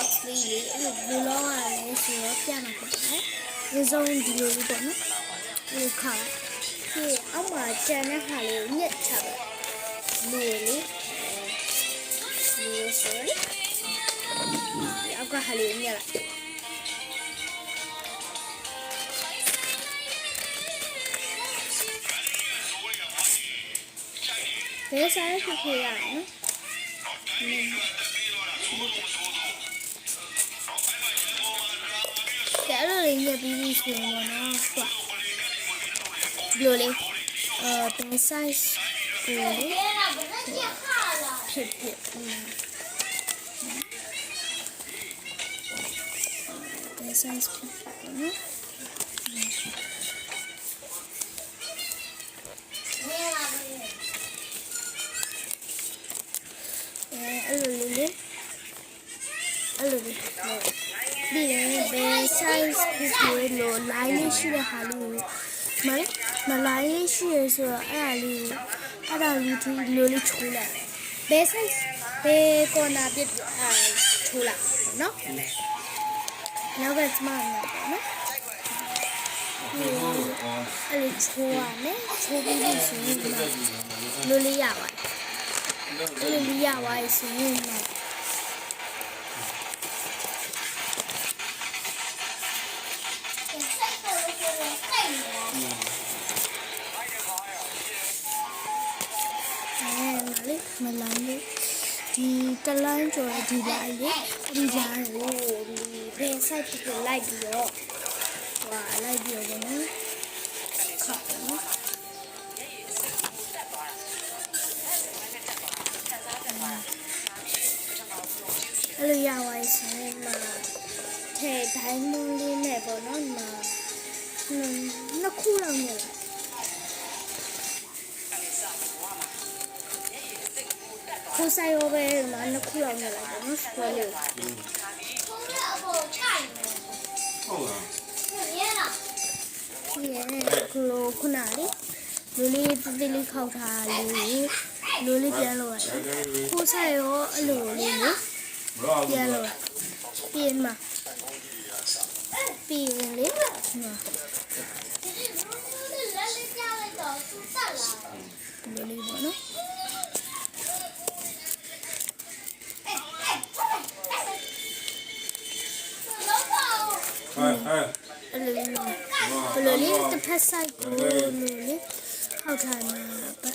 box လေးလေအဲ့လိုဘယ်လိုလဲဆိုတော့ပြမှာဖြစ်တယ်။ဒီဆုံးဒီလိုလေးပေါ့နော်။ဒီခါဒီအောက်မှာကျန်တဲ့ဟာလေးကိုညက်ချပါလူလေးဆိုရယ်အောက်ကဟာလေးညက်လိုက်ဘယ်စားဖြစ်ဖြစ်ရနော်ကဲအဲ့လိုလေးညက်ပြီးပြီဆိုရင်ပေါ့နော်ကွာဘယ်လိုလဲဘယ် size ကိုလေဖြစ်ဖြစ်ဘယ် size ဖြစ်ဖြစ်နော်အဲ့လိုလေးအဲ့လိုလေးဒီဘယ် size ဖြစ်ဖြစ်လို့ line လေးရှိတဲ့ဟာလေးကိုမလိုင်းလေးရှိရဆိုတော့အဲ့ဒါလေးဒီလိုလေးချိုးလိုက်ဘယ် size ဘယ် corner ပြချိုးလိုက်နော်နောက်ကစမနော်နော်အဲ့လိုချိုးရမယ်ချိုးပြီးဆိုရင်လိုလေးရပါတယ်အဲ့လိုလေးရပါဆိုရင်မလိုင်းလေးဒီတလိုင်းကျော်ဒီလိုက်လေဒီကြားကိုဘယ် site ဖြစ်လိုက်ပြီးတော့ဟွာလိုက်ပြီးတော့နော်ခေါက်နော်အဲ့လိုရပါဆိုရင်မှာထဲဒိုင်းမွန်လေးနဲ့ပေါ့နော်မှာနှစ်ခုလောက်နဲ့ကိုဆိုင်ရောပဲမှာနှစ်ခုလောက်နဲ့လိုက်ပါနော်စကွဲလေးဟုတ်လားကိုလိုခုနလေးလိုလေးတိလေးခောက်ထားလေးလိုလေးပြန်လို့ရတယ်ကိုဆိုင်ရောအဲ့လိုလေးလေပြန်လို့ပြင်မှာပြင်လေလိုလေးပေါ့နော်အဲ့လိုလေးတစ်ဖက် side ကိုလိုလေးခောက်ထားမှာ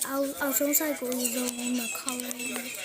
အောက်ဆုံး side ကိုရုံးမှာခောက်လိုက်